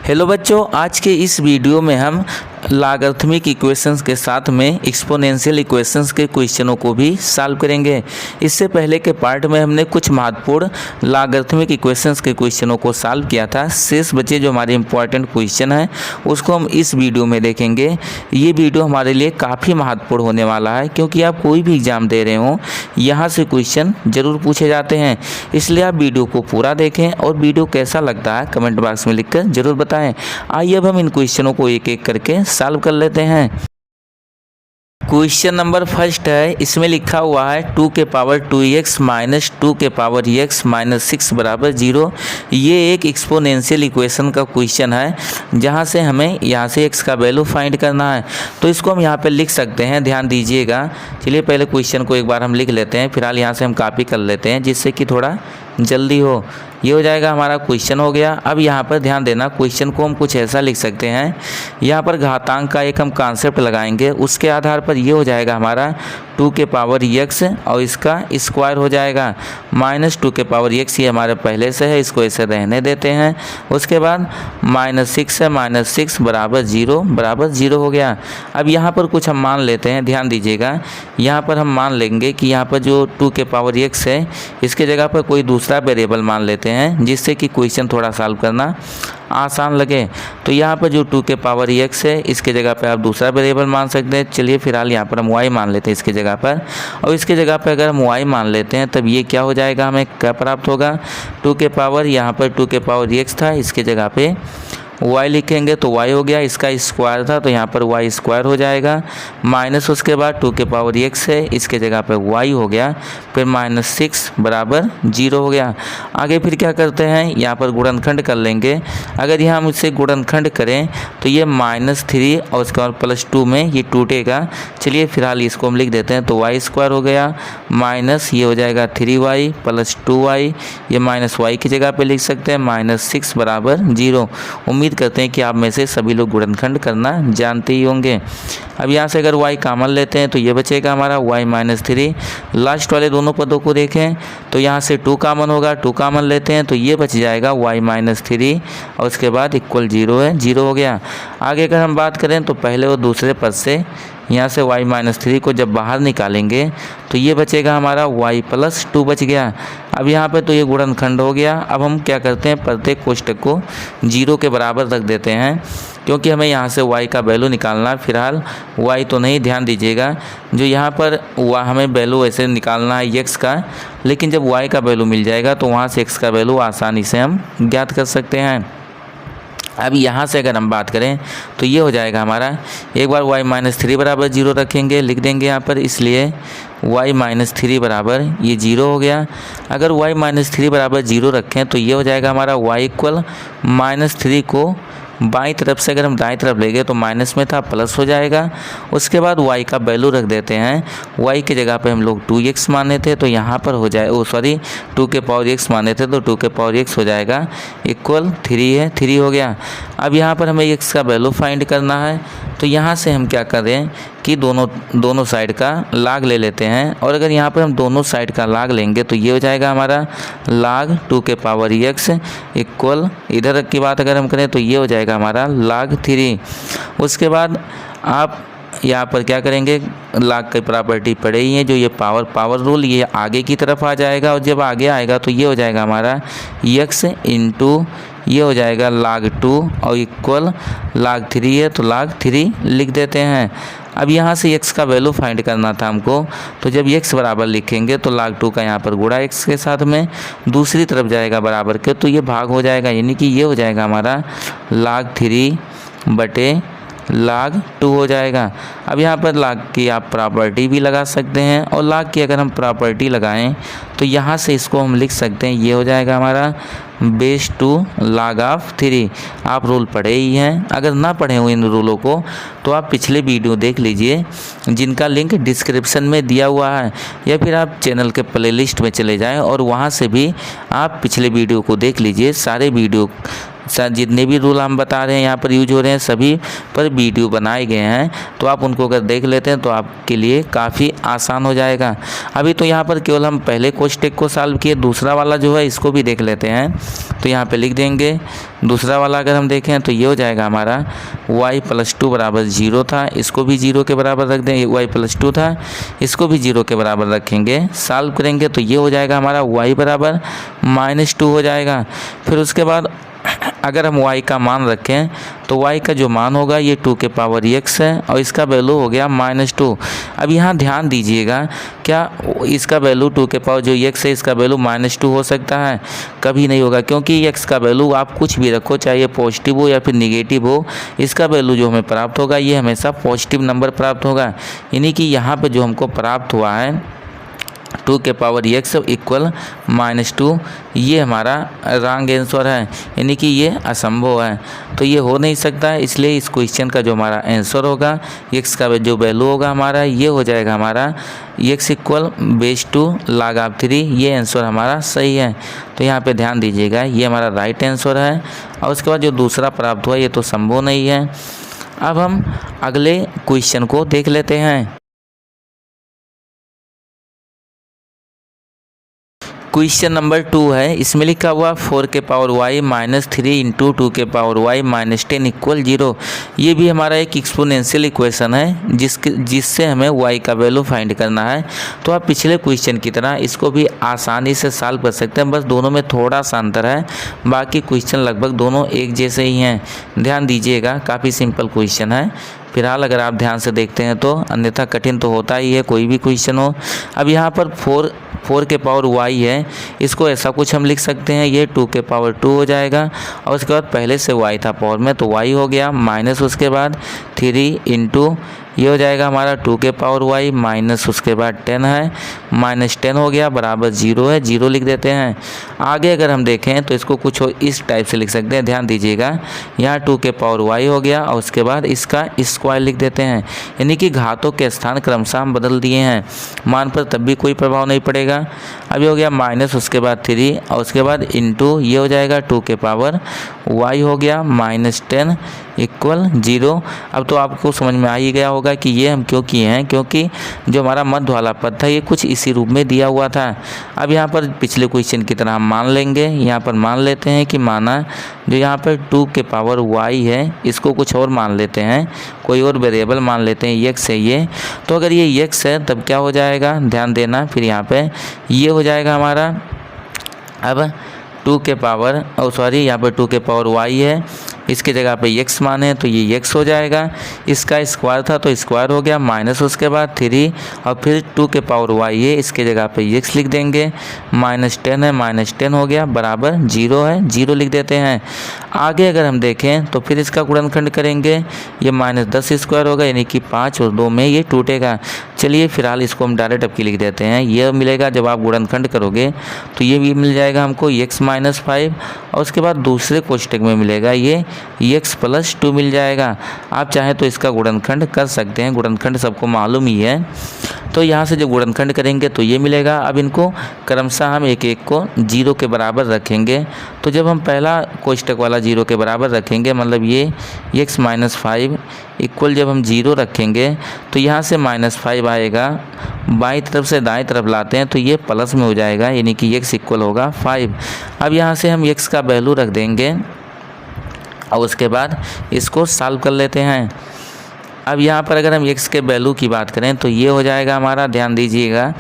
Hello बच्चों, आज के इस वीडियो में हम लॉगरिथमिक इक्वेशंस के साथ में एक्सपोनेंशियल इक्वेशंस के क्वेश्चनों को भी सॉल्व करेंगे। इससे पहले के पार्ट में हमने कुछ महत्वपूर्ण लॉगरिथमिक इक्वेशंस के क्वेश्चनों को सॉल्व किया था। शेष बचे जो हमारे इंपॉर्टेंट क्वेश्चन हैं उसको हम इस वीडियो में देखेंगे। ये वीडियो हमारे लिए काफ़ी महत्वपूर्ण होने वाला है, क्योंकि आप कोई भी एग्ज़ाम दे रहे हो यहाँ से क्वेश्चन ज़रूर पूछे जाते हैं। इसलिए आप वीडियो को पूरा देखें और वीडियो कैसा लगता है कमेंट बॉक्स में लिखकर ज़रूर बताएं। आइए अब हम इन क्वेश्चनों को एक एक करके सॉल्व कर लेते हैं। क्वेश्चन नंबर फर्स्ट है, इसमें लिखा हुआ है 2 के पावर 2x माइनस 2 के पावर x माइनस 6 बराबर 0। ये एक एक्सपोनेंशियल इक्वेशन का क्वेश्चन है, जहाँ से हमें यहाँ से x का वैल्यू फाइंड करना है। तो इसको हम यहाँ पे लिख सकते हैं, ध्यान दीजिएगा। चलिए पहले क्वेश्चन को एक बार हम लिख लेते हैं, फिलहाल यहाँ से हम कॉपी कर लेते हैं जिससे कि थोड़ा जल्दी हो। ये हो जाएगा, हमारा क्वेश्चन हो गया। अब यहाँ पर ध्यान देना, क्वेश्चन को हम कुछ ऐसा लिख सकते हैं, यहाँ पर घातांक का एक हम कॉन्सेप्ट लगाएंगे, उसके आधार पर ये हो जाएगा हमारा 2 के पावर x और इसका स्क्वायर हो जाएगा माइनस 2 के पावर x। ये हमारे पहले से है, इसको ऐसे रहने देते हैं। उसके बाद माइनस 6 है, माइनस 6 बराबर 0 हो गया। अब यहाँ पर कुछ हम मान लेते हैं, ध्यान दीजिएगा। यहाँ पर हम मान लेंगे कि यहाँ पर जो 2 के पावर x है, इसके जगह पर कोई दूसरा वेरिएबल मान लेते हैं, जिससे कि क्वेश्चन थोड़ा सॉल्व करना आसान लगे। तो यहाँ पर जो 2 के पावर x है, इसके जगह पे आप दूसरा वेरिएबल मान सकते हैं। चलिए फिलहाल यहाँ पर हम y मान लेते हैं इसके जगह पर, और इसके जगह पर अगर हम y मान लेते हैं तब ये क्या हो जाएगा, हमें क्या प्राप्त होगा। 2 के पावर, यहाँ पर 2 के पावर x था, इसके जगह पे y लिखेंगे तो y हो गया। इसका स्क्वायर था तो यहाँ पर y स्क्वायर हो जाएगा माइनस, उसके बाद 2 के पावर x है, इसके जगह पे y हो गया, फिर माइनस 6 बराबर 0 हो गया। आगे फिर क्या करते हैं, यहाँ पर गुणनखंड कर लेंगे। अगर यहाँ हम इससे गुणनखंड करें तो ये -3 और उसके बाद +2 में ये टूटेगा। चलिए फिलहाल इसको हम लिख देते हैं, तो y स्क्वायर हो गया माइनस ये हो जाएगा 3y + 2y, ये माइनस y की जगह पे लिख सकते हैं -6 बराबर 0। उम्मीद करते हैं कि आप में से सभी लोग गुणनखंड करना जानते ही होंगे। अब यहाँ से अगर y कॉमन लेते हैं तो ये बचेगा हमारा y -3। लास्ट वाले दोनों पदों को देखें तो यहाँ से 2 कॉमन होगा, 2 कॉमन लेते हैं तो ये बच जाएगा y -3 और उसके बाद इक्वल 0 है, 0 हो गया। आगे अगर हम बात करें तो पहले और दूसरे पद से यहाँ से y -3 को जब बाहर निकालेंगे तो ये बचेगा हमारा y + 2 बच गया। अब यहाँ पे तो ये गुणनखंड हो गया। अब हम क्या करते हैं, प्रत्येक कोष्ठक को 0 के बराबर रख देते हैं, क्योंकि हमें यहाँ से y का वैल्यू निकालना है। फिलहाल y तो नहीं, ध्यान दीजिएगा, जो यहाँ पर हमें वैल्यू ऐसे निकालना है x का, लेकिन जब y का वैल्यू मिल जाएगा तो वहाँ से x का वैल्यू आसानी से हम ज्ञात कर सकते हैं। अब यहाँ से अगर हम बात करें तो ये हो जाएगा हमारा, एक बार y -3 बराबर 0 रखेंगे, लिख देंगे यहाँ पर, इसलिए y -3 बराबर ये 0 हो गया। अगर y -3 बराबर 0 रखें तो ये हो जाएगा हमारा y इक्वल -3 को बाईं तरफ से अगर हम दाईं तरफ लेंगे तो माइनस में था, प्लस हो जाएगा। उसके बाद y का वैल्यू रख देते हैं, y की जगह पे हम लोग 2x माने थे तो यहाँ पर हो जाए 2 के पावर x माने थे तो 2 के पावर x हो जाएगा इक्वल 3 है, 3 हो गया। अब यहाँ पर हमें x का वैल्यू फाइंड करना है, तो यहाँ से हम क्या करें कि दोनों साइड का लाग ले लेते हैं, और अगर यहाँ पर हम दोनों साइड का लाग लेंगे तो ये हो जाएगा हमारा लाग 2 के पावर x इक्वल, इधर की बात अगर हम करें तो ये हो जाएगा हमारा लाग 3। उसके बाद आप यहाँ पर क्या करेंगे, लाग की प्रॉपर्टी पड़े ही है, जो ये पावर रूल, ये आगे की तरफ आ जाएगा, और जब आगे आएगा तो ये हो जाएगा हमारा x इंटू ये हो जाएगा लाग 2 और इक्वल लाग 3 है तो लाग 3 लिख देते हैं। अब यहाँ से x का वैल्यू फाइंड करना था हमको, तो जब x बराबर लिखेंगे तो लाग 2 का यहाँ पर गुणा x के साथ में दूसरी तरफ जाएगा बराबर के, तो ये भाग हो जाएगा, यानी कि ये हो जाएगा हमारा लाग 3 बटे लाग 2 हो जाएगा। अब यहाँ पर लाग की आप प्रॉपर्टी भी लगा सकते हैं, और लाग की अगर हम प्रॉपर्टी लगाएं तो यहाँ से इसको हम लिख सकते हैं, ये हो जाएगा हमारा बेस 2 लाग ऑफ 3। आप रूल पढ़े ही हैं, अगर ना पढ़े हुए इन रूलों को तो आप पिछले वीडियो देख लीजिए, जिनका लिंक डिस्क्रिप्शन में दिया हुआ है, या फिर आप चैनल के प्लेलिस्ट में चले जाएं और वहाँ से भी आप पिछले वीडियो को देख लीजिए। सारे वीडियो जितने भी रूल हम बता रहे हैं यहाँ पर यूज हो रहे हैं सभी पर वीडियो बनाए गए हैं, तो आप उनको अगर देख लेते हैं तो आपके लिए काफ़ी आसान हो जाएगा। अभी तो यहाँ पर केवल हम पहले क्वेश्चन को सॉल्व किए, दूसरा वाला जो है इसको भी देख लेते हैं। तो यहाँ पे लिख देंगे दूसरा वाला अगर हम देखें तो ये हो जाएगा हमारा y + 2 = 0 था, इसको भी 0 के बराबर रख दें। y + 2 था, इसको भी 0 के बराबर रखेंगे, सॉल्व करेंगे तो ये हो जाएगा हमारा y = -2 हो जाएगा। फिर उसके बाद अगर हम y का मान रखें तो y का जो मान होगा ये 2 के पावर x है और इसका वैल्यू हो गया -2। अब यहाँ ध्यान दीजिएगा, क्या इसका वैल्यू 2 के पावर जो x है इसका वैल्यू -2 हो सकता है? कभी नहीं होगा, क्योंकि x का वैल्यू आप कुछ भी रखो, चाहे पॉजिटिव हो या फिर निगेटिव हो, इसका वैल्यू जो हमें प्राप्त होगा ये हमेशा पॉजिटिव नंबर प्राप्त होगा। यानी कि यहाँ पर जो हमको प्राप्त हुआ है 2 के पावर x = -2, ये हमारा रॉन्ग आंसर है, यानी कि ये असंभव है, तो ये हो नहीं सकता है। इसलिए इस क्वेश्चन का जो हमारा आंसर होगा x का जो वैल्यू होगा हमारा ये हो जाएगा हमारा x = log3, ये आंसर हमारा सही है। तो यहाँ पे ध्यान दीजिएगा, ये हमारा राइट आंसर है। और उसके बाद जो दूसरा प्राप्त हुआ ये तो संभव नहीं है। अब हम अगले क्वेश्चन को देख लेते हैं। क्वेश्चन नंबर 2 है, इसमें लिखा हुआ 4 के पावर y -3 × 2 के पावर y -10 = 0। ये भी हमारा एक एक्सपोनेंशियल इक्वेशन है जिससे हमें y का वैल्यू फाइंड करना है। तो आप पिछले क्वेश्चन की तरह इसको भी आसानी से सॉल्व कर सकते हैं, बस दोनों में थोड़ा सा अंतर है, बाकी क्वेश्चन लगभग दोनों एक जैसे ही हैं। ध्यान दीजिएगा, काफ़ी सिंपल क्वेश्चन है फिलहाल अगर आप ध्यान से देखते हैं तो, अन्यथा कठिन तो होता ही है कोई भी क्वेश्चन हो। अब यहाँ पर 4 के पावर y है, इसको ऐसा कुछ हम लिख सकते हैं, ये 2 के पावर 2 हो जाएगा। और उसके बाद पहले से y था पावर में, तो y हो गया माइनस उसके बाद 3 × ये हो जाएगा हमारा 2 के पावर y माइनस उसके बाद 10 है, -10 हो गया बराबर 0 है, 0 लिख देते हैं। आगे अगर हम देखें तो इसको कुछ इस टाइप से लिख सकते हैं। ध्यान दीजिएगा, यहाँ 2 के पावर y हो गया और उसके बाद इसका स्क्वायर लिख देते हैं, यानी कि घातों के स्थान क्रमशः हम बदल दिए हैं, मान पर तब भी कोई प्रभाव नहीं पड़ेगा। अभी हो गया माइनस उसके बाद 3 और उसके बाद इंटू ये हो जाएगा 2 के पावर y हो गया -10 = 0। अब तो आपको समझ में आ ही गया होगा कि ये हम क्यों किए हैं, क्योंकि जो हमारा मध्य वाला पद था ये कुछ इसी रूप में दिया हुआ था। अब यहाँ पर पिछले क्वेश्चन की तरह हम मान लेंगे, यहाँ पर मान लेते हैं कि माना जो यहाँ पर 2 के पावर y है इसको कुछ और मान लेते हैं, कोई और वेरिएबल मान लेते हैं, x है ये। तो अगर ये x है तब क्या हो जाएगा, ध्यान देना, फिर यहाँ पे ये हो जाएगा हमारा, अब 2 के पावर यहाँ पर 2 के पावर y है, इसके जगह पे x माने तो ये x हो जाएगा, इसका स्क्वायर था तो स्क्वायर हो गया माइनस उसके बाद 3 और फिर 2 के पावर y है, इसके जगह पे x लिख देंगे, -10 है, -10 हो गया बराबर 0 है, 0 लिख देते हैं। आगे अगर हम देखें तो फिर इसका गुणनखंड करेंगे, ये -10 स्क्वायर होगा, यानी कि 5 और 2 में ये टूटेगा। चलिए फिलहाल इसको हम डायरेक्ट अब की लिख देते हैं, यह मिलेगा जब आप गुणनखंड करोगे तो ये भी मिल जाएगा हमको x -5 और उसके बाद दूसरे कोष्टक में मिलेगा ये x + 2 मिल जाएगा। आप चाहें तो इसका गुणनखंड कर सकते हैं, गुणनखंड सबको मालूम ही है। तो यहाँ से जब गुणनखंड करेंगे तो ये मिलेगा। अब इनको क्रमशः हम एक एक को 0 के बराबर रखेंगे। तो जब हम पहला कोष्टक वाला 0 के बराबर रखेंगे, मतलब ये x -5 इक्वल जब हम 0 रखेंगे तो यहाँ से -5 आएगा, बाईं तरफ से दाएं तरफ लाते हैं तो ये प्लस में हो जाएगा, यानी कि x इक्वल होगा 5। अब यहाँ से हम x का वैल्यू रख देंगे और उसके बाद इसको सॉल्व कर लेते हैं। अब यहाँ पर अगर हम x के वैल्यू की बात करें तो ये हो जाएगा हमारा, ध्यान दीजिएगा,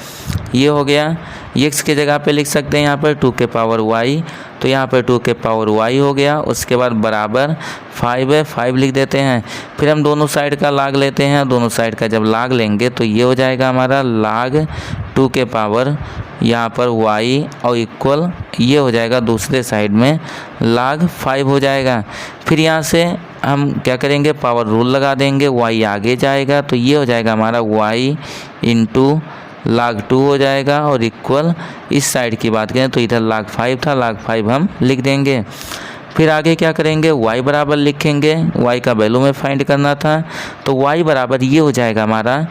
ये हो गया, x के जगह पे लिख सकते हैं यहाँ पर 2 के पावर y, तो यहाँ पर 2 के पावर y हो गया, उसके बाद बराबर 5 है, 5 लिख देते हैं। फिर हम दोनों साइड का लाग लेते हैं, दोनों साइड का जब लाग लेंगे तो ये हो जाएगा हमारा लाग 2 के पावर यहाँ पर y और इक्वल ये हो जाएगा दूसरे साइड में लाग 5 हो जाएगा। फिर यहाँ से हम क्या करेंगे, पावर रूल लगा देंगे, y आगे जाएगा तो ये हो जाएगा हमारा y × log 2 हो जाएगा और इक्वल इस साइड की बात करें तो इधर log 5 था, log 5 हम लिख देंगे। फिर आगे क्या करेंगे, y बराबर लिखेंगे, y का वैल्यू में फाइंड करना था तो y बराबर ये हो जाएगा हमारा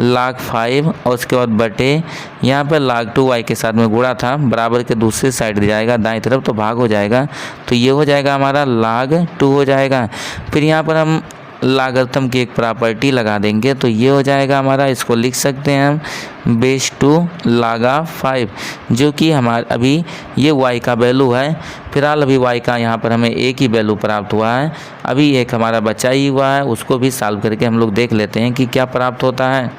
log 5 और उसके बाद बटे यहाँ पर log 2y के साथ में गुणा था, बराबर के दूसरी साइड जाएगा दाएं तरफ तो भाग हो जाएगा, तो ये हो जाएगा हमारा log 2 हो जाएगा। फिर यहाँ पर हम लॉगरिथम की एक प्रॉपर्टी लगा देंगे तो ये हो जाएगा हमारा, इसको लिख सकते हैं हम बेस 2 log 5, जो कि हमारा अभी ये y का वैल्यू है। फिलहाल अभी y का यहाँ पर हमें एक ही वैल्यू प्राप्त हुआ है, अभी एक हमारा बचा ही हुआ है, उसको भी सॉल्व करके हम लोग देख लेते हैं कि क्या प्राप्त होता है।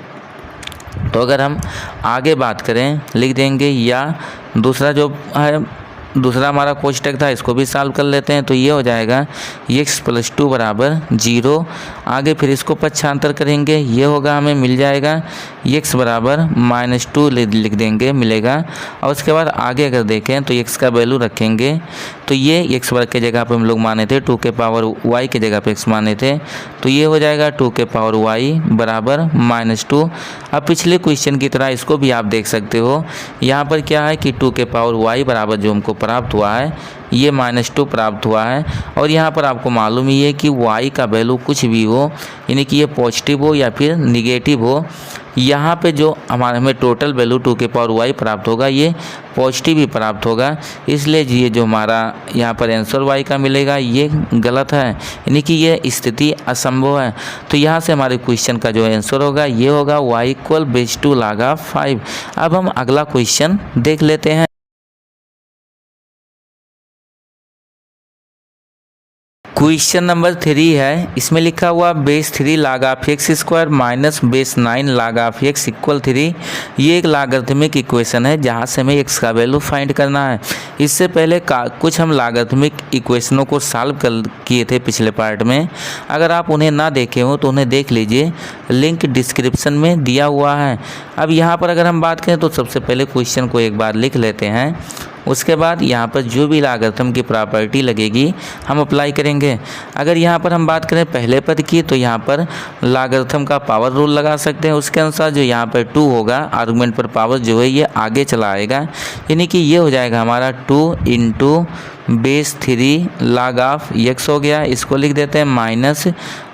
तो अगर हम आगे बात करें लिख देंगे, या दूसरा जो है दूसरा हमारा कोष्टक था इसको भी सॉल्व कर लेते हैं। तो ये हो जाएगा x + 2 = 0। आगे फिर इसको पक्षांतर करेंगे, ये होगा हमें मिल जाएगा x = -2 लिख देंगे मिलेगा। और उसके बाद आगे अगर देखें तो x का वैल्यू रखेंगे तो ये x वर्ग के जगह पे हम लोग माने थे, 2 के पावर y के जगह पे x माने थे, तो ये हो जाएगा 2 के पावर y = -2। अब पिछले क्वेश्चन की तरह इसको भी आप देख सकते हो, यहाँ पर क्या है कि 2 के पावर y बराबर जो हमको प्राप्त हुआ है ये -2 प्राप्त हुआ है। और यहाँ पर आपको मालूम ही है कि y का वैल्यू कुछ भी हो, यानी कि ये पॉजिटिव हो या फिर निगेटिव हो, यहाँ पे जो हमें टोटल वैल्यू 2 के पावर y प्राप्त होगा ये पॉजिटिव ही प्राप्त होगा। इसलिए ये जो हमारा यहाँ पर आंसर y का मिलेगा ये गलत है, यानी कि ये स्थिति असंभव है। तो यहाँ से हमारे क्वेश्चन का जो आंसर होगा ये होगा y = बेस 2 log 5। अब हम अगला क्वेश्चन देख लेते हैं। क्वेश्चन नंबर 3 है, इसमें लिखा हुआ base 3 log x² minus base 9 log x = 3। ये एक लॉगरिथमिक इक्वेशन है जहाँ से हमें x का वैल्यू फाइंड करना है। इससे पहले कुछ हम लॉगरिथमिक इक्वेशनों को सॉल्व किए थे पिछले पार्ट में, अगर आप उन्हें ना देखे हो तो उन्हें देख लीजिए, लिंक डिस्क्रिप्शन में दिया हुआ है। अब यहाँ पर अगर हम बात करें तो सबसे पहले क्वेश्चन को एक बार लिख लेते हैं, उसके बाद यहाँ पर जो भी लॉगरिथम की प्रॉपर्टी लगेगी हम अप्लाई करेंगे। अगर यहाँ पर हम बात करें पहले पद की तो यहाँ पर लॉगरिथम का पावर रूल लगा सकते हैं, उसके अनुसार जो यहाँ पर 2 होगा आर्गुमेंट पर पावर जो है ये आगे चला आएगा, यानी कि ये हो जाएगा हमारा 2 × बेस 3 log x हो गया, इसको लिख देते हैं माइनस।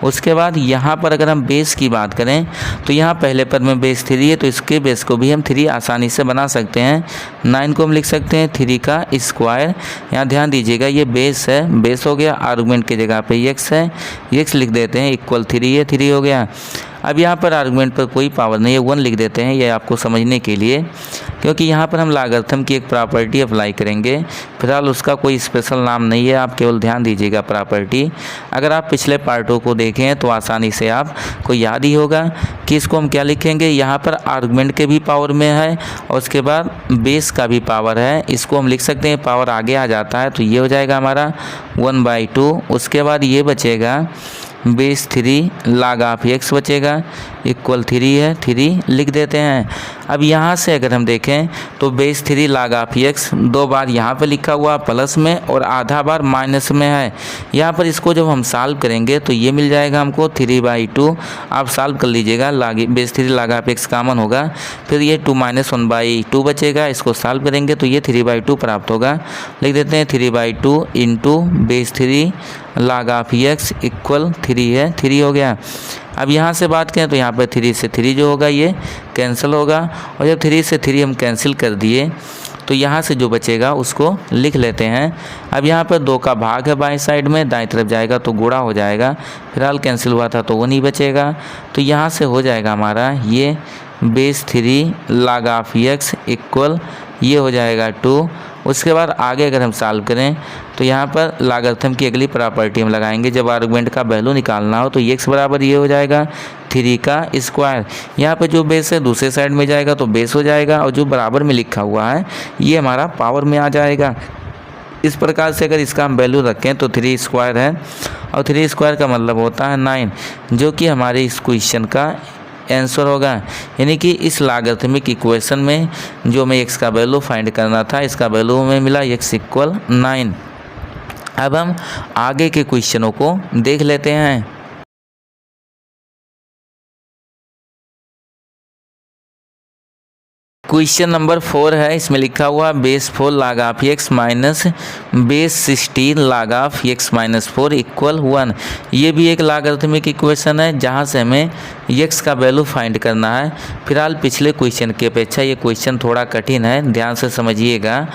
उसके बाद यहाँ पर अगर हम बेस की बात करें तो यहाँ पहले पद में बेस 3 है तो इसके बेस को भी हम 3 आसानी से बना सकते हैं। 9 को हम लिख सकते हैं 3 का स्क्वायर। यहाँ ध्यान दीजिएगा ये बेस है, बेस हो गया, आर्गुमेंट के जगह पे x है, x लिख देते हैं इक्वल 3 है, 3 हो गया। अब यहाँ पर आर्गुमेंट पर कोई पावर नहीं है, 1 लिख देते हैं, ये आपको समझने के लिए, क्योंकि यहाँ पर हम लॉगरिथम की एक प्रॉपर्टी अप्लाई करेंगे। फिलहाल उसका कोई स्पेशल नाम नहीं है, आप केवल ध्यान दीजिएगा प्रॉपर्टी। अगर आप पिछले पार्टों को देखें तो आसानी से आपको याद ही होगा कि इसको हम क्या लिखेंगे, यहाँ पर आर्गुमेंट के भी पावर में है और उसके बाद बेस का भी पावर है, इसको हम लिख सकते हैं पावर आगे आ जाता है तो ये हो जाएगा हमारा 1/2। उसके बाद ये बचेगा बेस 3 log x बचेगा इक्वल 3 है, 3 लिख देते हैं। अब यहाँ से अगर हम देखें तो बेस 3 log x 2 बार यहाँ पे लिखा हुआ प्लस में और आधा बार माइनस में है। यहाँ पर इसको जब हम सॉल्व करेंगे तो ये मिल जाएगा हमको 3/2। आप सॉल्व कर लीजिएगा, बेस 3 log x कॉमन होगा, फिर ये 2 - 1/2 बचेगा, इसको सॉल्व करेंगे तो ये 3/2 प्राप्त होगा। लिख देते हैं 3/2 × बेस 3 log x इक्वल 3 है, 3 हो गया। अब यहाँ से बात करें तो यहाँ पर 3 से 3 जो होगा ये कैंसिल होगा, और जब 3 से 3 हम कैंसिल कर दिए तो यहाँ से जो बचेगा उसको लिख लेते हैं। अब यहाँ पर 2 का भाग है बाएं साइड में, दाएं तरफ जाएगा तो गुणा हो जाएगा, फिलहाल कैंसिल हुआ था तो वो नहीं बचेगा, तो यहाँ से हो जाएगा हमारा ये बेस 3 log x इक्वल ये हो जाएगा 2। उसके बाद आगे अगर हम सॉल्व करें तो यहाँ पर लॉगरिथम की अगली प्रॉपर्टी हम लगाएंगे, जब आर्गुमेंट का वैल्यू निकालना हो तो x बराबर ये हो जाएगा 3 का स्क्वायर। यहाँ पे जो बेस है दूसरे साइड में जाएगा तो बेस हो जाएगा, और जो बराबर में लिखा हुआ है ये हमारा पावर में आ जाएगा। इस प्रकार से अगर इसका हम वैल्यू रखें तो 3 स्क्वायर है, और 3 स्क्वायर का मतलब होता है 9, जो कि हमारे इस क्वेश्चन का आंसर होगा। यानी कि इस लॉगरिथमिक इक्वेशन में जो हमें x का वैल्यू फाइंड करना था, इसका वैल्यू हमें मिला x = 9। अब हम आगे के क्वेश्चनों को देख लेते हैं। क्वेश्चन नंबर 4 है, इसमें लिखा हुआ base 4 log of x minus base 16 log of x minus 4 equal 1। ये भी एक लॉगरिथमिक इक्वेशन है जहाँ से हमें x का वैल्यू फाइंड करना है। फिलहाल पिछले क्वेश्चन की अपेक्षा ये क्वेश्चन थोड़ा कठिन है, ध्यान से समझिएगा।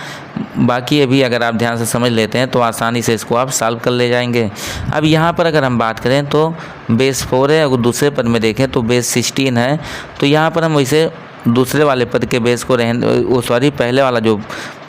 बाकी अभी अगर आप ध्यान से समझ लेते हैं तो आसानी से इसको आप सॉल्व कर ले जाएंगे। अब यहाँ पर अगर हम बात करें तो बेस 4 है, अगर दूसरे पद में देखें तो बेस 16 है। तो यहाँ पर हम इसे दूसरे वाले पद के बेस को पहले वाला जो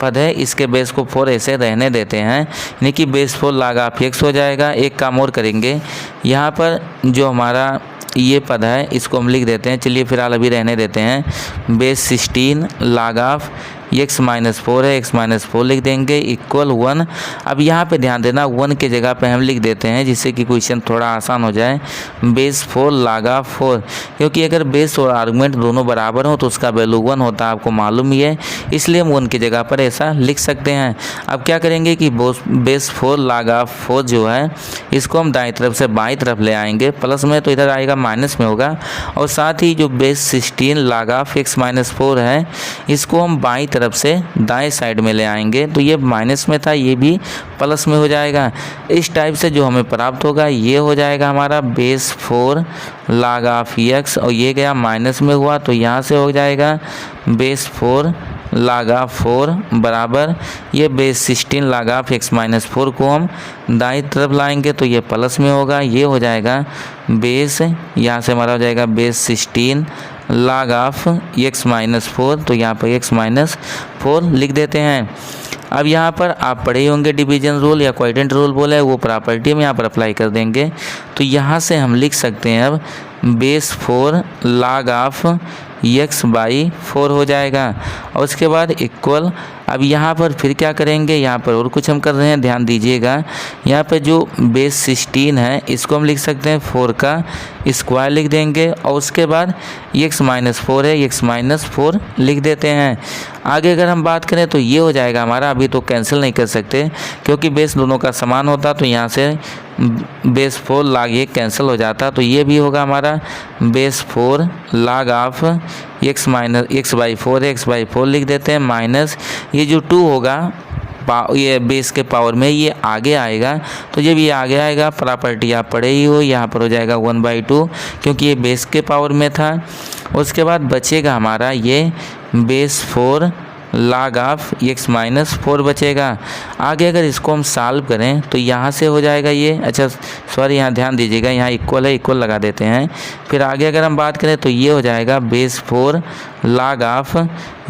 पद है इसके बेस को 4 ऐसे रहने देते हैं, यानी कि बेस 4 log ऑफ x हो जाएगा। एक काम और करेंगे, यहाँ पर जो हमारा ये पद है इसको हम लिख देते हैं, चलिए फिलहाल अभी रहने देते हैं। Base 16 log of x minus 4 है, x माइनस 4 लिख देंगे इक्वल 1। अब यहाँ पे ध्यान देना 1 के जगह पे हम लिख देते हैं जिससे कि क्वेश्चन थोड़ा आसान हो जाए। बेस 4 log ऑफ 4, क्योंकि अगर बेस और आर्गुमेंट दोनों बराबर हो तो उसका वैल्यू 1 होता है, आपको मालूम ही है, इसलिए हम 1 की जगह पर ऐसा लिख सकते हैं। अब क्या करेंगे कि बेस 4 log ऑफ 4 जो है इसको हम दाएँ तरफ से बाईं तरफ ले आएंगे, प्लस में तो इधर आएगा माइनस में होगा, और साथ ही जो base 16 log of x minus 4 है इसको हम बाईं तरफ से दाएं साइड में ले आएंगे, तो ये माइनस में था ये भी प्लस में हो जाएगा। इस टाइप से जो हमें प्राप्त होगा ये हो जाएगा हमारा बेस 4 log ऑफ x, और ये गया माइनस में हुआ तो यहाँ से हो जाएगा बेस 4 log ऑफ 4 बराबर ये base 16 log of x minus 4 को हम दाईं तरफ लाएंगे तो ये प्लस में होगा, ये हो जाएगा बेस, यहाँ से हमारा हो जाएगा base 16 log of x minus 4, तो यहाँ पर x माइनस 4 लिख देते हैं। अब यहाँ पर आप पढ़े होंगे डिवीजन रूल या क्वोटिएंट रूल बोले, वो प्रॉपर्टी में यहाँ पर अप्लाई कर देंगे, तो यहाँ से हम लिख सकते हैं अब base 4 log of x by 4 हो जाएगा, और उसके बाद इक्वल। अब यहाँ पर फिर क्या करेंगे, यहाँ पर और कुछ हम कर रहे हैं, ध्यान दीजिएगा। यहाँ पर जो बेस 16 है इसको हम लिख सकते हैं 4 का स्क्वायर लिख देंगे, और उसके बाद x माइनस 4 है, x माइनस 4 लिख देते हैं। आगे अगर हम बात करें तो ये हो जाएगा हमारा, अभी तो कैंसिल नहीं कर सकते क्योंकि बेस दोनों का समान होता, तो यहाँ से बेस 4 log ये कैंसिल हो जाता, तो ये भी होगा हमारा base 4 log of x minus x by 4 है, x बाई 4 लिख देते हैं, माइनस ये जो 2 होगा ये बेस के पावर में ये आगे आएगा, तो जब ये आगे आएगा प्रॉपर्टी आप पढ़े ही हो, यहाँ पर हो जाएगा 1/2 क्योंकि ये बेस के पावर में था। उसके बाद बचेगा हमारा ये base 4 log of x minus 4 बचेगा। आगे अगर इसको हम सॉल्व करें तो यहाँ से हो जाएगा ये, अच्छा सॉरी यहाँ ध्यान दीजिएगा, यहाँ इक्वल है, इक्वल लगा देते हैं। फिर आगे अगर हम बात करें तो ये हो जाएगा base 4 log of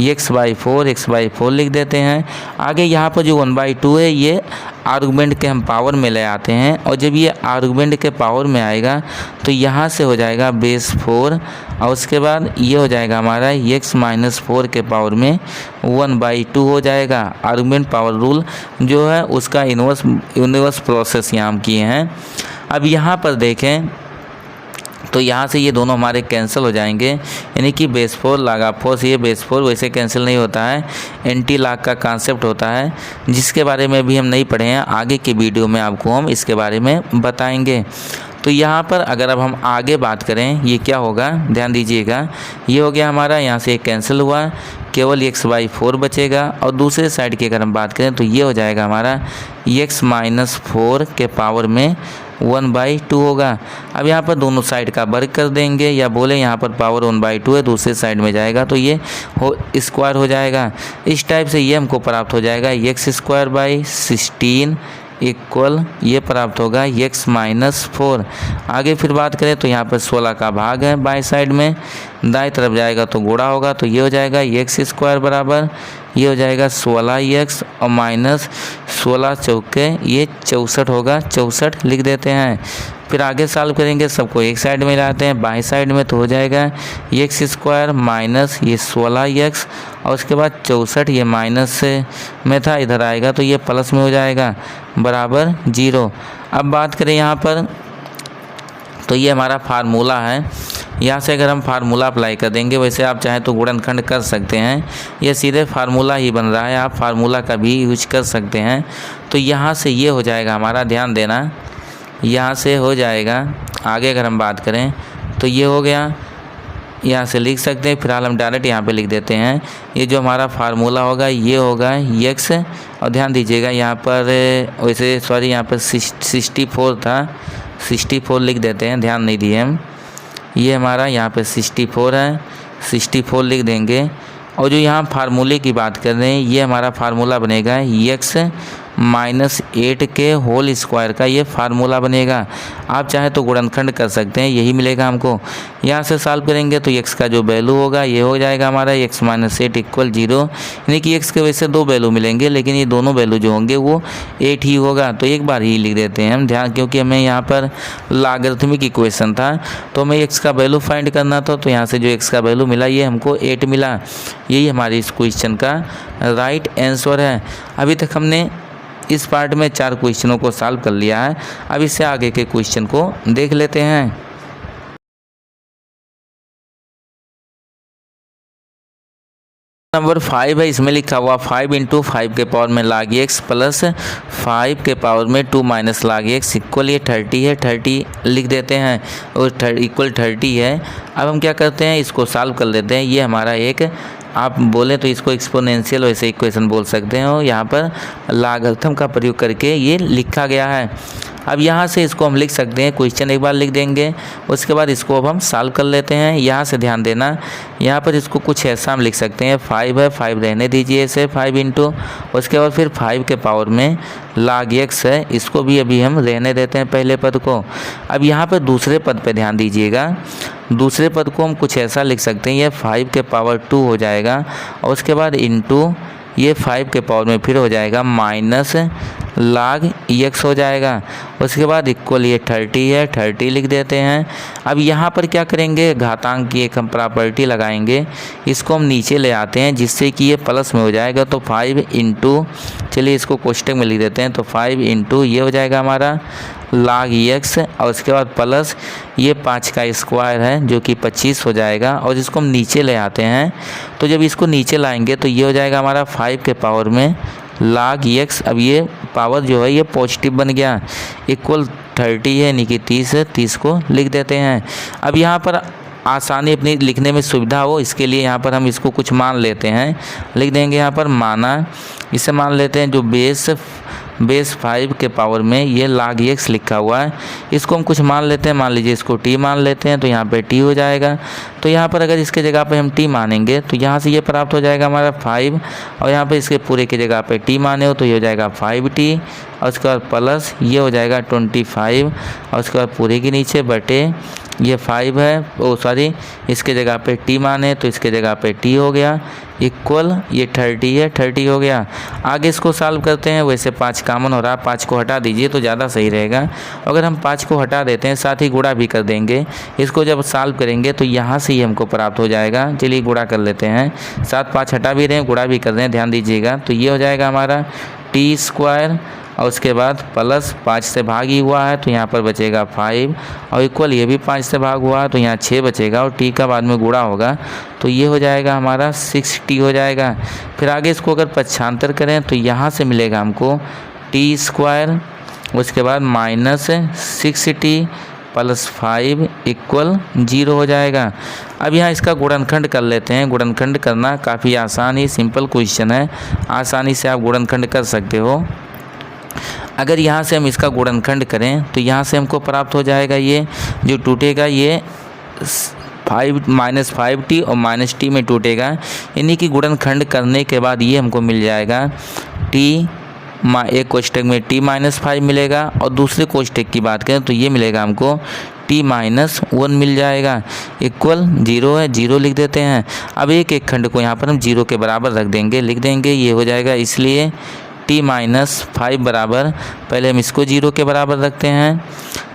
x by 4 लिख देते हैं। आगे यहाँ पर जो 1/2 है ये आर्गुमेंट के हम पावर में ले आते हैं, और जब ये आर्गुमेंट के पावर में आएगा तो यहाँ से हो जाएगा बेस 4, और उसके बाद ये हो जाएगा हमारा x माइनस 4 के पावर में 1/2 हो जाएगा। आर्गुमेंट पावर रूल जो है उसका इनवर्स प्रोसेस यहाँ हम किए हैं। अब यहाँ पर देखें तो यहाँ से ये दोनों हमारे कैंसिल हो जाएंगे, यानी कि बेस 4 log ऑफ 4 से ये बेस 4 वैसे कैंसिल नहीं होता है, एंटी लॉग का कॉन्सेप्ट होता है जिसके बारे में भी हम नहीं पढ़े हैं, आगे की वीडियो में आपको हम इसके बारे में बताएंगे। तो यहाँ पर अगर अब हम आगे बात करें ये क्या होगा, ध्यान दीजिएगा, ये हो गया हमारा, यहाँ से कैंसिल हुआ, केवल x बाई 4 बचेगा, और दूसरे साइड की अगर हम बात करें तो ये हो जाएगा हमारा x माइनस 4 के पावर में 1/2 होगा। अब यहाँ पर दोनों साइड का वर्ग कर देंगे, या बोले यहाँ पर पावर 1/2 है, दूसरे साइड में जाएगा तो ये स्क्वायर हो जाएगा। इस टाइप से ये हमको प्राप्त हो जाएगा x स्क्वायर बाई 16 इक्वल ये प्राप्त होगा x माइनस 4। आगे फिर बात करें तो यहाँ पर 16 का भाग है बाएं साइड में, दाएं तरफ जाएगा तो गुणा होगा, तो ये हो जाएगा x स्क्वायर बराबर ये हो जाएगा 16x और माइनस 16 चौके ये 64 होगा, 64 लिख देते हैं। फिर आगे सॉल्व करेंगे, सबको एक साइड में लाते हैं, बाएं साइड में तो हो जाएगा x स्क्वायर माइनस ये 16x, और उसके बाद 64 ये माइनस में था, इधर आएगा तो ये प्लस में हो जाएगा बराबर 0। अब बात करें यहाँ पर तो ये हमारा फार्मूला है, यहाँ से अगर हम फार्मूला अप्लाई कर देंगे, वैसे आप चाहें तो गुणनखंड कर सकते हैं, ये सीधे फार्मूला ही बन रहा है, आप फार्मूला का भी यूज कर सकते हैं। तो यहाँ से ये हो जाएगा हमारा, ध्यान देना, यहाँ से हो जाएगा, आगे अगर हम बात करें तो ये हो गया यहाँ से लिख सकते हैं। फिलहाल हम डायरेक्ट यहाँ पे लिख देते हैं। ये जो हमारा फार्मूला होगा ये होगा x, और ध्यान दीजिएगा यहाँ पर वैसे सॉरी यहाँ पर 64 था, 64 लिख देते हैं, ध्यान नहीं दिए हम। ये हमारा यहाँ पे 64 है, 64 लिख देंगे। और जो यहाँ फार्मूले की बात कर रहे हैं ये हमारा फार्मूला बनेगा x -8 के होल स्क्वायर का ये फार्मूला बनेगा। आप चाहे तो गुणनखंड कर सकते हैं, यही मिलेगा हमको। यहाँ से सॉल्व करेंगे तो x का जो वैल्यू होगा ये हो जाएगा हमारा x -8 = 0, यानी कि x के वैसे दो वैल्यू मिलेंगे लेकिन ये दोनों वैल्यू जो होंगे वो 8 ही होगा। तो एक बार ही लिख देते हैं हम, ध्यान, क्योंकि हमें यहाँ पर लॉगरिथमिक इक्वेशन था तो हमें x का वैल्यू फाइंड करना था। तो यहाँ से जो x का वैल्यू मिला ये हमको 8 मिला। यही हमारी इस क्वेश्चन का राइट आंसर है। अभी तक हमने इस पार्ट में 4 क्वेश्चनों को सॉल्व कर लिया है। अब इससे आगे के क्वेश्चन को देख लेते हैं। नंबर 5 है, इसमें लिखा हुआ 5 × 5 के पावर में log x प्लस 5 के पावर में 2 - log x इक्वल ये 30 है, 30 लिख देते हैं और इक्वल 30 है। अब हम क्या करते हैं, इसको सॉल्व कर लेते हैं। ये हमारा एक, आप बोले तो इसको एक्सपोनेंशियल वैसे इक्वेशन बोल सकते हो। यहाँ पर लॉगरिथम का प्रयोग करके ये लिखा गया है। अब यहाँ से इसको हम लिख सकते हैं, क्वेश्चन एक बार लिख देंगे, उसके बाद इसको अब हम सॉल्व कर लेते हैं। यहाँ से ध्यान देना, यहाँ पर इसको कुछ ऐसा हम लिख सकते हैं, 5 है, 5 रहने दीजिए इसे, 5 × उसके बाद फिर 5 के पावर में log x है, इसको भी अभी हम रहने देते हैं पहले पद को। अब यहाँ पर दूसरे पद पे ध्यान दीजिएगा, दूसरे पद को हम कुछ ऐसा लिख सकते हैं, ये 5 के पावर 2 हो जाएगा और उसके बाद इंटू ये 5 के पावर में फिर हो जाएगा माइनस log x हो जाएगा। उसके बाद इक्वल ये 30 है, 30 लिख देते हैं। अब यहाँ पर क्या करेंगे, घातांक की एक हम प्रॉपर्टी लगाएंगे, इसको हम नीचे ले आते हैं जिससे कि ये प्लस में हो जाएगा। तो 5 × चलिए इसको कोष्टक में लिख देते हैं, तो 5 × ये हो जाएगा हमारा log x और उसके बाद प्लस ये 5 का स्क्वायर है जो कि 25 हो जाएगा। और इसको हम नीचे ले आते हैं, तो जब इसको नीचे लाएंगे तो ये हो जाएगा हमारा 5 के पावर में log x। अब ये पावर जो है ये पॉजिटिव बन गया, इक्वल 30 है, यानी कि 30 है, 30 को लिख देते हैं। अब यहाँ पर आसानी अपनी लिखने में सुविधा हो इसके लिए यहाँ पर हम इसको कुछ मान लेते हैं, लिख देंगे यहाँ पर माना, इसे मान लेते हैं जो बेस 5 के पावर में ये log x लिखा हुआ है, इसको हम कुछ मान लेते हैं, मान लीजिए इसको t मान लेते हैं, तो यहाँ पे t हो जाएगा। तो यहाँ पर अगर इसके जगह पे हम t मानेंगे तो यहाँ से ये प्राप्त हो जाएगा हमारा 5, और यहाँ पे इसके पूरे की जगह पे t माने हो तो ये हो जाएगा 5t, और उसके बाद प्लस ये हो जाएगा 25, और उसके बाद पूरे के नीचे बटे ये 5 है, ओ सॉरी इसके जगह पे t माने तो इसके जगह पे t हो गया, इक्वल ये 30 है, 30 हो गया। आगे इसको सॉल्व करते हैं, वैसे 5 कॉमन हो रहा है, 5 को हटा दीजिए तो ज़्यादा सही रहेगा। अगर हम 5 को हटा देते हैं साथ ही गुणा भी कर देंगे, इसको जब सॉल्व करेंगे तो यहाँ से ही हमको प्राप्त हो जाएगा। चलिए गुणा कर लेते हैं, साथ 5 हटा भी रहे हैं, गुणा भी कर रहे हैं, ध्यान दीजिएगा। तो ये हो जाएगा हमारा t² और उसके बाद प्लस 5 से भाग ही हुआ है तो यहाँ पर बचेगा 5, और इक्वल ये भी 5 से भाग हुआ है तो यहाँ 6 बचेगा, और t का बाद में गुणा होगा तो ये हो जाएगा हमारा 6t हो जाएगा। फिर आगे इसको अगर पक्षांतर करें तो यहाँ से मिलेगा हमको t², उसके बाद -6t + 5 = 0 हो जाएगा। अब यहाँ इसका गुणनखंड कर लेते हैं। गुणनखंड करना काफ़ी आसान ही सिंपल क्वेश्चन है, आसानी से आप गुणनखंड कर सकते हो। अगर यहाँ से हम इसका गुणनखंड करें तो यहाँ से हमको प्राप्त हो जाएगा, ये जो टूटेगा ये 5-5t और -t में टूटेगा, यानी कि गुणनखंड करने के बाद ये हमको मिल जाएगा एक कोष्टक में t-5 मिलेगा, और दूसरे कोष्टक की बात करें तो ये मिलेगा हमको t-1 मिल जाएगा, इक्वल 0 है, 0 लिख देते हैं। अब एक खंड को यहाँ पर हम 0 के बराबर रख देंगे, लिख देंगे ये हो जाएगा, इसलिए t-5 बराबर, पहले हम इसको 0 के बराबर रखते हैं,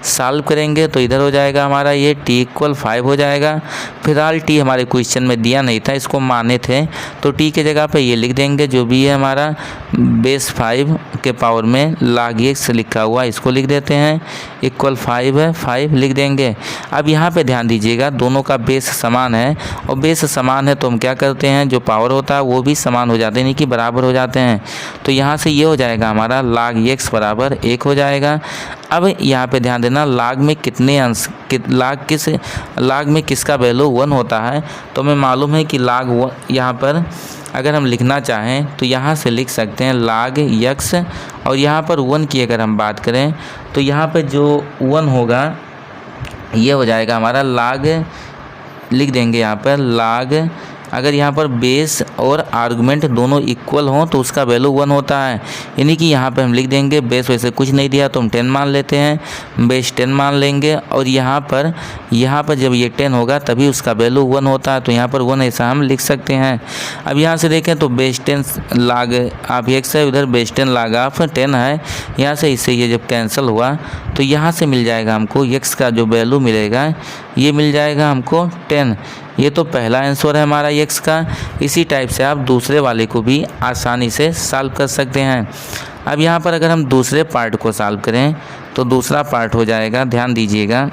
सॉल्व करेंगे तो इधर हो जाएगा हमारा ये t = 5 हो जाएगा। फिलहाल t हमारे क्वेश्चन में दिया नहीं था, इसको माने थे तो t के जगह पे ये लिख देंगे जो भी है हमारा बेस 5 के पावर में log x लिखा हुआ, इसको लिख देते हैं, इक्वल 5 है, 5 लिख देंगे। अब यहाँ पे ध्यान दीजिएगा, दोनों का बेस समान है और बेस समान है तो हम क्या करते हैं, जो पावर होता है वो भी समान हो जाते हैं, यानी कि बराबर हो जाते हैं। तो यहाँ से ये हो जाएगा हमारा log x बराबर 1 हो जाएगा। अब यहाँ पे ध्यान देना, log में कितने अंश, log में किसका वैल्यू 1 होता है। तो हमें मालूम है कि log यहाँ पर अगर हम लिखना चाहें तो यहाँ से लिख सकते हैं log x, और यहाँ पर 1 की अगर हम बात करें तो यहाँ पे जो 1 होगा ये हो जाएगा हमारा log, लिख देंगे यहाँ पर log। अगर यहाँ पर बेस और आर्गुमेंट दोनों इक्वल हों तो उसका वैल्यू 1 होता है, यानी कि यहाँ पे हम लिख देंगे, बेस वैसे कुछ नहीं दिया तो हम 10 मान लेते हैं, बेस 10 मान लेंगे, और यहाँ पर जब ये 10 होगा तभी उसका वैल्यू 1 होता है, तो यहाँ पर 1 ऐसा हम लिख सकते हैं। अब यहाँ से देखें तो बेस 10 log ऑफ x है, उधर बेस 10 log ऑफ 10 है, यहाँ से इससे ये जब कैंसिल हुआ तो यहाँ से मिल जाएगा हमको x का जो वैल्यू मिलेगा ये मिल जाएगा हमको 10। ये तो पहला आंसर है हमारा x का। इसी टाइप से आप दूसरे वाले को भी आसानी से सॉल्व कर सकते हैं। अब यहाँ पर अगर हम दूसरे पार्ट को सॉल्व करें तो दूसरा पार्ट हो जाएगा, ध्यान दीजिएगा।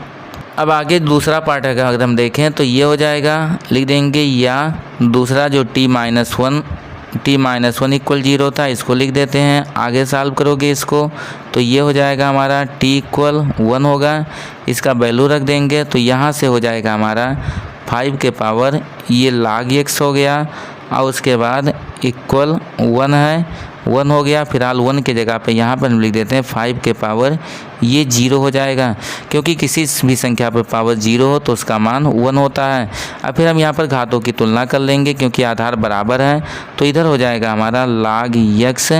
अब आगे दूसरा पार्ट अगर हम देखें तो ये हो जाएगा, लिख देंगे, या दूसरा जो t -1 इक्वल 0 था इसको लिख देते हैं। आगे सॉल्व करोगे इसको तो ये हो जाएगा हमारा t इक्वल 1 होगा, इसका वैल्यू रख देंगे तो यहाँ से हो जाएगा हमारा 5 के पावर ये log x हो गया, और उसके बाद इक्वल 1 है, 1 हो गया। फिलहाल 1 की जगह पे यहाँ पर हम लिख देते हैं 5 के पावर ये 0 हो जाएगा, क्योंकि किसी भी संख्या पर पावर 0 हो तो उसका मान 1 होता है। अब फिर हम यहाँ पर घातों की तुलना कर लेंगे, क्योंकि आधार बराबर है, तो इधर हो जाएगा हमारा log x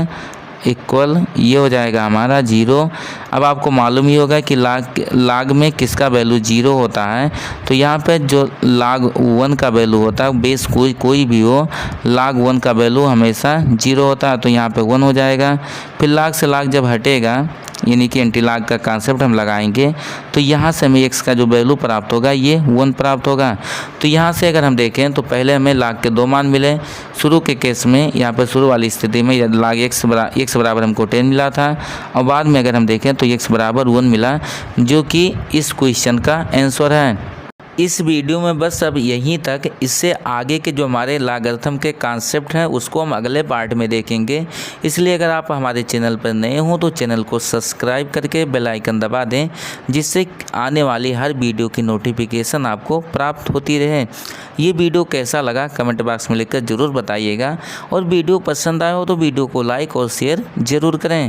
इक्वल ये हो जाएगा हमारा 0। अब आपको मालूम ही होगा कि log में किसका वैल्यू 0 होता है, तो यहाँ पे जो log 1 का वैल्यू होता है, बेस कोई भी हो, log 1 का वैल्यू हमेशा 0 होता है, तो यहाँ पे 1 हो जाएगा। फिर log से log जब हटेगा, यानी कि एंटी लॉग का कॉन्सेप्ट हम लगाएंगे, तो यहाँ से हमें x का जो वैल्यू प्राप्त होगा ये 1 प्राप्त होगा। तो यहाँ से अगर हम देखें तो पहले हमें log के 2 मान मिले। शुरू के केस में यहाँ पर शुरू वाली स्थिति में log x बराबर हमको 10 मिला था, और बाद में अगर हम देखें तो x बराबर 1 मिला, जो कि इस क्वेश्चन का आंसर है। इस वीडियो में बस अब यहीं तक। इससे आगे के जो हमारे लॉगरिथम के कॉन्सेप्ट हैं उसको हम अगले पार्ट में देखेंगे। इसलिए अगर आप हमारे चैनल पर नए हो तो चैनल को सब्सक्राइब करके बेल आइकन दबा दें, जिससे आने वाली हर वीडियो की नोटिफिकेशन आपको प्राप्त होती रहे। ये वीडियो कैसा लगा कमेंट बॉक्स में लिखकर ज़रूर बताइएगा, और वीडियो पसंद आया हो तो वीडियो को लाइक और शेयर ज़रूर करें।